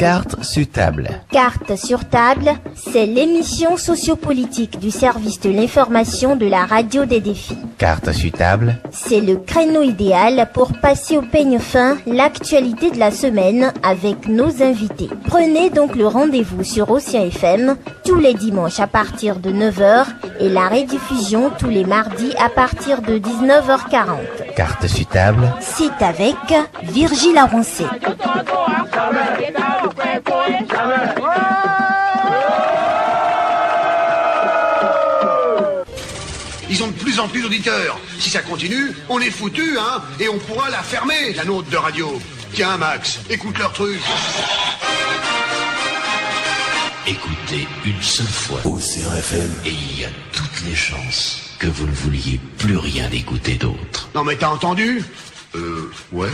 Carte sur table. Carte sur table, c'est l'émission sociopolitique du service de l'information de la radio des défis. Carte sur table, c'est le créneau idéal pour passer au peigne fin l'actualité de la semaine avec nos invités. Prenez donc le rendez-vous sur Océan FM tous les dimanches à partir de 9h et la rediffusion tous les mardis à partir de 19h40. Carte sur table, c'est avec Virgile Arancé. Ils ont de plus en plus d'auditeurs. Si ça continue, on est foutus, hein. Et on pourra la fermer, la nôtre de radio. Tiens, Max, écoute leur truc. Écoutez une seule fois Océan FM et il y a toutes les chances que vous ne vouliez plus rien écouter d'autre. Non mais t'as entendu? Ouais.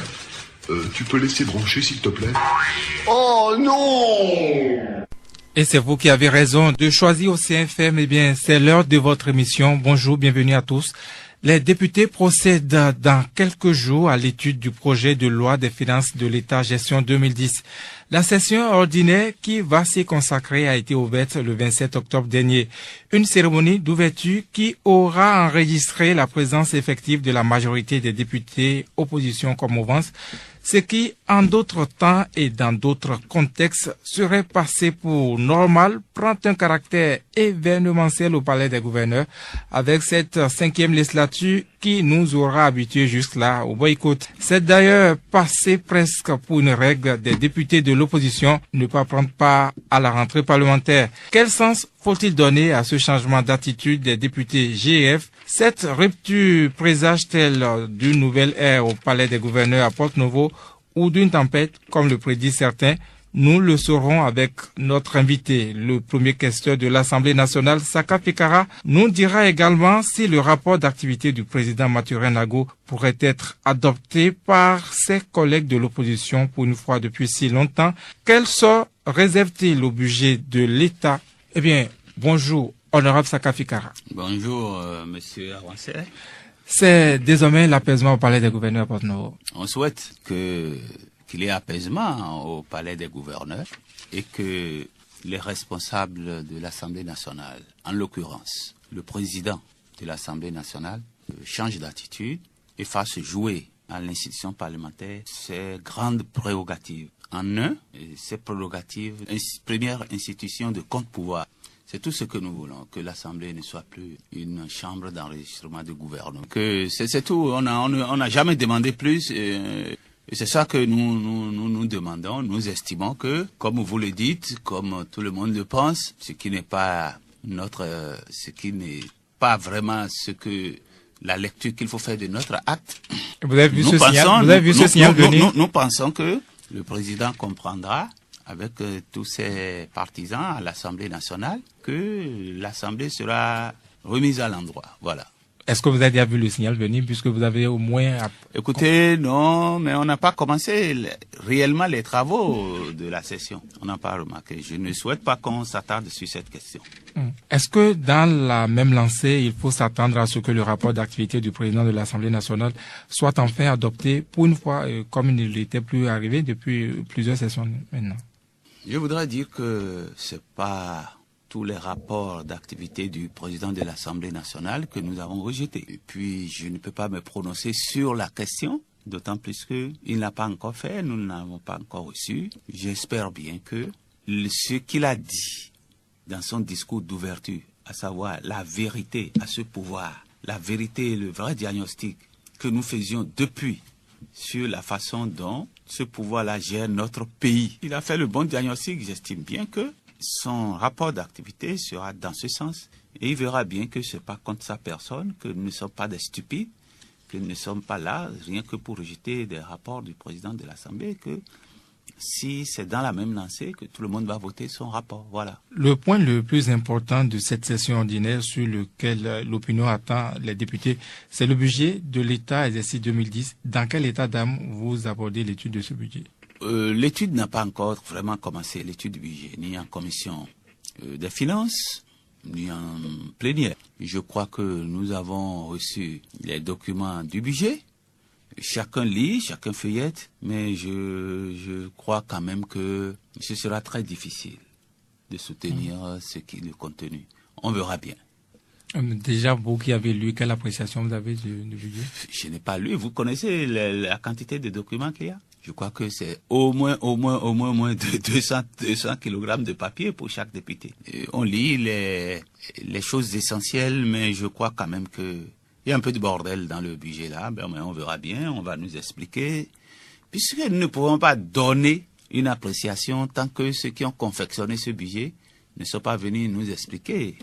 Tu peux laisser brancher, s'il te plaît? Oh non! Et c'est vous qui avez raison de choisir Océan FM. Eh bien, c'est l'heure de votre émission. Bonjour, bienvenue à tous. Les députés procèdent dans quelques jours à l'étude du projet de loi des finances de l'État gestion 2010. La session ordinaire qui va s'y consacrer a été ouverte le 27 octobre dernier. Une cérémonie d'ouverture qui aura enregistré la présence effective de la majorité des députés opposition comme mouvance, ce qui, en d'autres temps et dans d'autres contextes, serait passé pour normal, prend un caractère événementiel au Palais des gouverneurs, avec cette 5e législature qui nous aura habitués jusque-là au boycott. C'est d'ailleurs passé presque pour une règle des députés de l'opposition ne pas prendre part à la rentrée parlementaire. Quel sens faut-il donner à ce changement d'attitude des députés GF? Cette rupture présage-t-elle d'une nouvelle ère au Palais des gouverneurs à Porte-Novo ou d'une tempête, comme le prédisent certains? Nous le saurons avec notre invité, le premier questeur de l'Assemblée nationale, Saka Fikara, nous dira également si le rapport d'activité du président Mathurin Nago pourrait être adopté par ses collègues de l'opposition pour une fois depuis si longtemps. Quel sort réserve-t-il au budget de l'État? Eh bien, bonjour, honorable Saka Fikara. Bonjour, monsieur Avancé. C'est désormais l'apaisement au Palais des gouverneurs à Porte-Novo. On souhaite qu'il y ait apaisement au Palais des gouverneurs et que les responsables de l'Assemblée nationale, en l'occurrence le président de l'Assemblée nationale, change d'attitude et fasse jouer à l'institution parlementaire ses grandes prérogatives. En un, ces prérogatives, première institution de contre-pouvoir. C'est tout ce que nous voulons, que l'Assemblée ne soit plus une chambre d'enregistrement du gouvernement. Que c'est tout, on n'a jamais demandé plus. Et c'est ça que nous demandons. Nous estimons que, comme vous le dites, comme tout le monde le pense, ce qui n'est pas vraiment ce que la lecture qu'il faut faire de notre acte. Vous avez vu ce signal venir? Nous pensons que le président comprendra avec tous ses partisans à l'Assemblée nationale que l'Assemblée sera remise à l'endroit. Voilà. Est-ce que vous avez déjà vu le signal venir puisque vous avez au moins... Écoutez, non, mais on n'a pas commencé réellement les travaux de la session. On n'a pas remarqué. Je ne souhaite pas qu'on s'attarde sur cette question. Est-ce que dans la même lancée, il faut s'attendre à ce que le rapport d'activité du président de l'Assemblée nationale soit enfin adopté pour une fois, comme il n'était plus arrivé depuis plusieurs sessions maintenant? Je voudrais dire que c'est pas tous les rapports d'activité du président de l'Assemblée nationale que nous avons rejetés. Et puis, je ne peux pas me prononcer sur la question, d'autant plus qu'il n'a pas encore fait, nous ne l'avons pas encore reçu. J'espère bien que ce qu'il a dit dans son discours d'ouverture, à savoir la vérité à ce pouvoir, la vérité et le vrai diagnostic que nous faisions depuis sur la façon dont ce pouvoir-là gère notre pays. Il a fait le bon diagnostic, j'estime bien que son rapport d'activité sera dans ce sens et il verra bien que ce n'est pas contre sa personne, que nous ne sommes pas des stupides, que nous ne sommes pas là rien que pour rejeter des rapports du président de l'Assemblée, que si c'est dans la même lancée que tout le monde va voter son rapport. Voilà. Le point le plus important de cette session ordinaire sur lequel l'opinion attend les députés, c'est le budget de l'État exercice 2010. Dans quel état d'âme vous abordez l'étude de ce budget? L'étude n'a pas encore vraiment commencé, l'étude du budget, ni en commission des finances, ni en plénière. Je crois que nous avons reçu les documents du budget. chacun lit, chacun feuillette, mais je crois quand même que ce sera très difficile de soutenir ce qui est le contenu. On verra bien. Déjà, vous qui avez lu, quelle appréciation vous avez du budget? Je n'ai pas lu. Vous connaissez la quantité de documents qu'il y a? Je crois que c'est au moins de 200 kilogrammes de papier pour chaque député. Et on lit les choses essentielles, mais je crois quand même que il y a un peu de bordel dans le budget là. Mais on verra bien, on va nous expliquer. Puisque nous ne pouvons pas donner une appréciation tant que ceux qui ont confectionné ce budget ne sont pas venus nous expliquer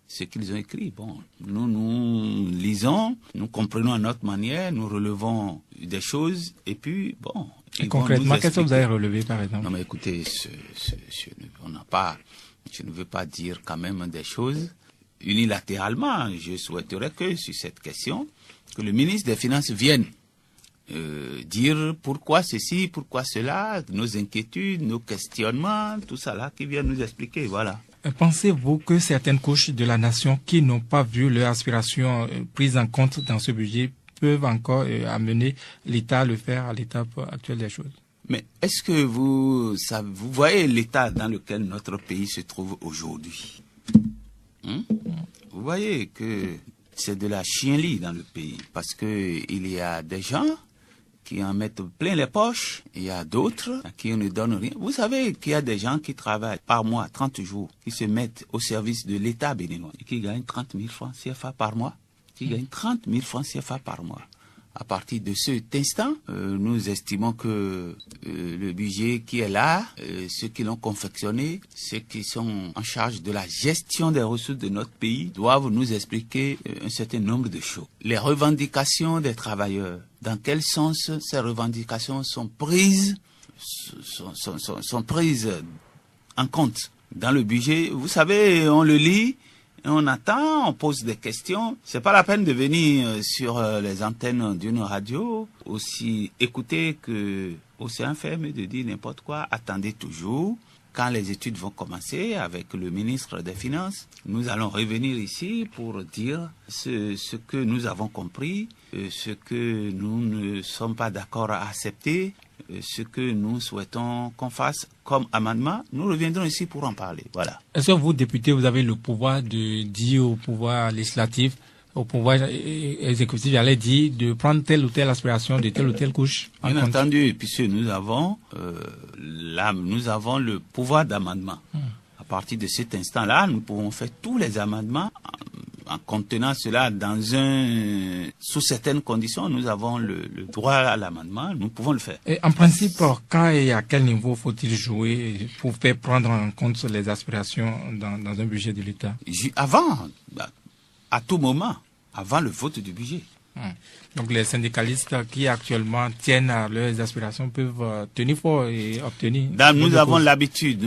ce qu'ils ont écrit. Bon, nous lisons, nous comprenons à notre manière, nous relevons des choses, et puis, bon... Et concrètement, qu'est-ce que vous avez relevé, par exemple? Non, mais écoutez, je ne veux pas dire quand même des choses unilatéralement. Je souhaiterais que, sur cette question, que le ministre des Finances vienne dire pourquoi ceci, pourquoi cela, nos inquiétudes, nos questionnements, tout ça là, qui vient nous expliquer, voilà. Pensez-vous que certaines couches de la nation qui n'ont pas vu leur aspiration prise en compte dans ce budget peuvent encore amener l'État à le faire à l'étape actuelle des choses? Mais est-ce que vous voyez l'état dans lequel notre pays se trouve aujourd'hui? Vous voyez que c'est de la chienlit dans le pays, parce que il y a des gens qui en mettent plein les poches, il y a d'autres à qui on ne donne rien. Vous savez qu'il y a des gens qui travaillent par mois, 30 jours, qui se mettent au service de l'État béninois et qui gagnent 30 000 francs CFA par mois. Qui gagnent 30 000 francs CFA par mois. À partir de cet instant, nous estimons que le budget qui est là, ceux qui l'ont confectionné, ceux qui sont en charge de la gestion des ressources de notre pays, doivent nous expliquer un certain nombre de choses. Les revendications des travailleurs, dans quel sens ces revendications sont prises en compte dans le budget? Vous savez, on le lit, on attend, on pose des questions. C'est pas la peine de venir sur les antennes d'une radio, aussi écouter que Océan FM et de dire n'importe quoi. Attendez toujours. Quand les études vont commencer avec le ministre des Finances, nous allons revenir ici pour dire ce que nous avons compris, ce que nous ne sommes pas d'accord à accepter, ce que nous souhaitons qu'on fasse comme amendement. Nous reviendrons ici pour en parler. Voilà. Est-ce que vous, députés, vous avez le pouvoir de dire au pouvoir législatif, au pouvoir exécutif, j'allais dire, de prendre telle ou telle aspiration de telle ou telle couche? Bien entendu, puisque nous avons le pouvoir d'amendement. À partir de cet instant-là, nous pouvons faire tous les amendements en contenant cela sous certaines conditions. Nous avons le droit à l'amendement, nous pouvons le faire. Et en principe, quand et à quel niveau faut-il jouer pour faire prendre en compte les aspirations dans un budget de l'État? À tout moment, avant le vote du budget. Donc les syndicalistes qui actuellement tiennent à leurs aspirations peuvent tenir fort et obtenir. Nous avons l'habitude,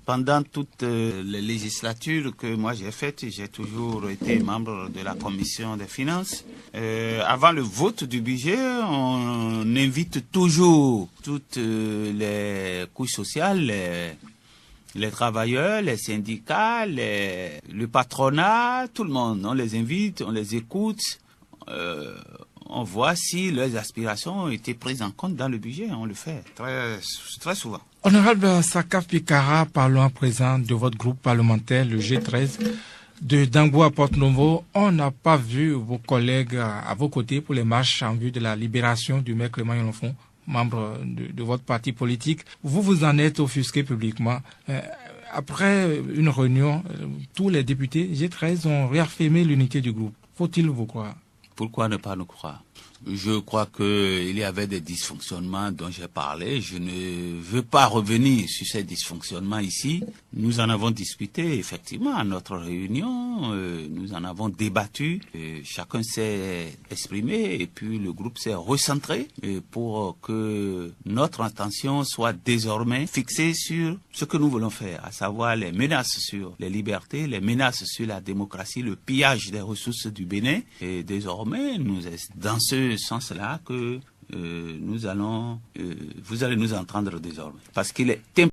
pendant toutes les législatures que moi j'ai faites, j'ai toujours été membre de la commission des finances. Avant le vote du budget, on invite toujours toutes les couches sociales, les travailleurs, les syndicats, le patronat, tout le monde. On les invite, on les écoute. On voit si leurs aspirations ont été prises en compte dans le budget. On le fait très, très souvent. Honorable Sakaf Pikara, parlons à présent de votre groupe parlementaire, le G13, de Dango à Porte-Novo. On n'a pas vu vos collègues à vos côtés pour les marches en vue de la libération du maire Clément Yolofon, membre de votre parti politique. Vous en êtes offusqué publiquement. Après une réunion, tous les députés G13 ont réaffirmé l'unité du groupe. Faut-il vous croire? Pourquoi ne pas nous croire? Je crois qu'il y avait des dysfonctionnements dont j'ai parlé. Je ne veux pas revenir sur ces dysfonctionnements ici. Nous en avons discuté effectivement à notre réunion. Nous en avons débattu. Chacun s'est exprimé et puis le groupe s'est recentré pour que notre intention soit désormais fixée sur ce que nous voulons faire, à savoir les menaces sur les libertés, les menaces sur la démocratie, le pillage des ressources du Bénin. Et désormais, dans ce sens-là que vous allez nous entendre désormais. Parce qu'il est